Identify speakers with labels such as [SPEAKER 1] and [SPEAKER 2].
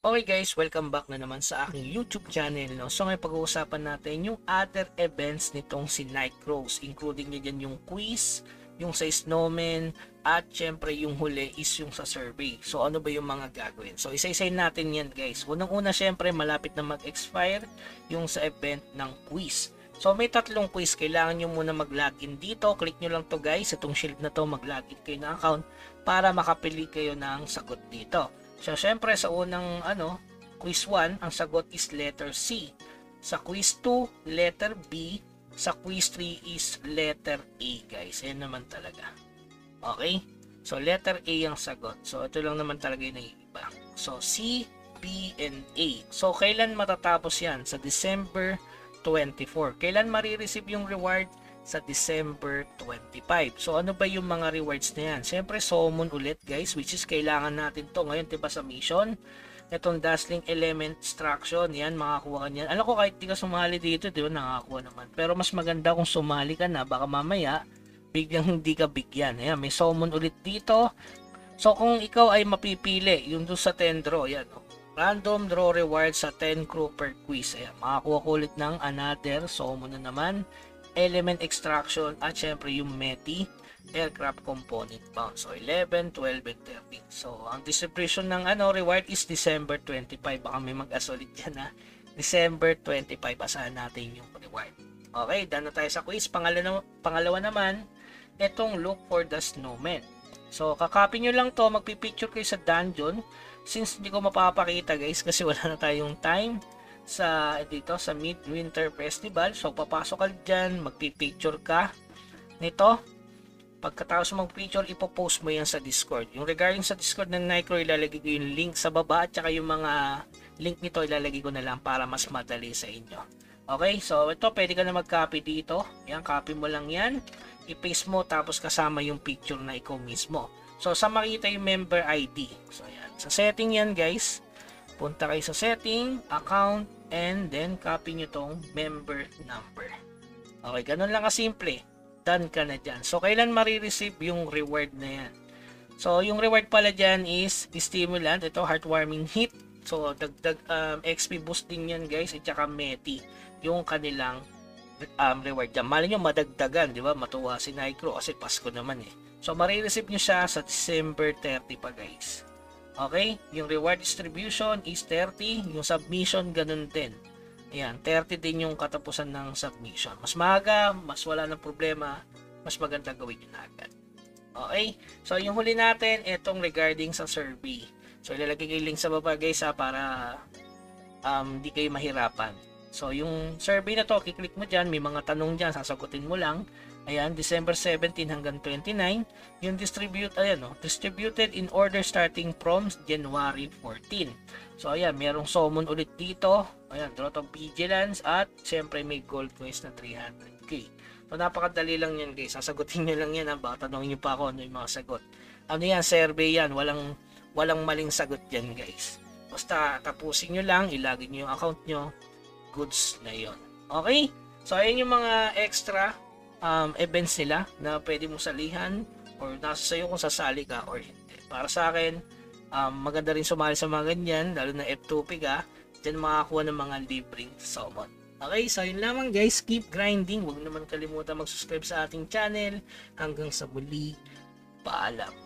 [SPEAKER 1] Okay guys, welcome back na naman sa aking YouTube channel. No? So ngayon pag-uusapan natin yung other events nitong si Nightcrows. Including nyo dyan yung quiz, yung sa snowman, at syempre yung huli is yung sa survey. So ano ba yung mga gagawin? So isa-isayin natin yan guys. Unang-una syempre malapit na mag-expire yung sa event ng quiz. So may tatlong quiz, kailangan nyo muna mag-login dito. Click nyo lang to guys, itong shield na to, mag-login kayo ng account para makapili kayo ng sagot dito. So, syempre sa unang quiz 1, ang sagot is letter C. Sa quiz 2, letter B. Sa quiz 3 is letter A, guys. Ayan naman talaga. Okay? So, letter A ang sagot. So, ito lang naman talaga yung naiiba. So, C, B, and A. So, kailan matatapos yan? Sa December 24. Kailan marireceive yung reward? Sa December 25. So ano ba yung mga rewards na yan? Siyempre summon ulit guys, which is kailangan natin to ngayon, diba, sa mission. Itong Dazzling Element Extraction, yan, makakuha ka niyan. Alam ko kahit di ka sumali dito, diba, nakakuha naman. Pero mas maganda kung sumali ka na, baka mamaya biglang hindi ka bigyan. Ayan, may summon ulit dito. So kung ikaw ay mapipili, yung doon sa 10 draw, yan, random draw reward sa 10 crew per quiz. Ayan, makakuha ko ulit ng another summon na naman, element extraction, at syempre yung METI aircraft component bound. So 11, 12, and 13. So ang distribution ng reward is December 25. Baka may mag-asolit dyan na December 25 asahan natin yung reward. Okay, done na tayo sa quiz. Pangalawa naman, itong look for the snowman. So kakopy nyo lang to, magpipicture kayo sa dungeon. Since hindi ko mapapakita guys kasi wala na tayong time sa dito sa Midwinter Festival. So papasok ka dyan, magpipicture ka nito. Pagkatapos mag-picture, ipopost mo yan sa Discord. Yung regarding sa Discord ng Nightcrow, ilalagay ko yung link sa baba, at saka yung mga link nito ilalagay ko na lang para mas madali sa inyo. Okay, so ito pwede ka na mag-copy dito. Yan, copy mo lang yan, i-paste mo, tapos kasama yung picture na ikaw mismo. So sa makita yung member ID. So yan, sa setting yan guys, punta kayo sa setting, account, and then copy nyo tong member number. Okay, ganun lang kasimple. Done ka na dyan. So, kailan marireceive yung reward na yan? So, yung reward pala dyan is stimulant. Ito, heartwarming hit. So, dagdag XP boost din yan guys. At saka METI. Yung kanilang reward dyan. Mali nyo madagdagan, di ba? Matuwa si Nightcrow kasi Pasko naman eh. So, marireceive nyo siya sa December 30 pa guys. Okay, yung reward distribution is 30, yung submission ganun din. Ayan, 30 din yung katapusan ng submission. Mas maaga, mas wala ng problema, mas maganda gawin yun agad. Okay, so yung huli natin, itong regarding sa survey. So ilalagay ko yung link sa baba guys para di kayo mahirapan. So yung survey na to, kiklik mo dyan, may mga tanong dyan, sasagutin mo lang. Ayan, December 17 hanggang 29. Yung distributed in order starting from January 14. So ayan, merong summon ulit dito. Ayan, Drought of Vigilance, at syempre may gold coins na 300k. So napakadali lang yan guys. Sasagutin nyo lang yan. Baka tanongin nyo pa ako ano yung mga sagot. Ano yan, survey yan. Walang maling sagot yan guys. Basta tapusin nyo lang, ilagay nyo yung account nyo. Goods na yon. Okay? So ayan yung mga extra events nila na pwede mong salihan, or nasa sayo kung sasali ka or hindi. Para sa akin, maganda rin sumali sa mga ganyan, lalo na F2P ka, dyan makakuha ng mga libreng summon. Okay, so yun lamang guys, keep grinding, huwag naman kalimutan mag-subscribe sa ating channel. Hanggang sa muli, paalam.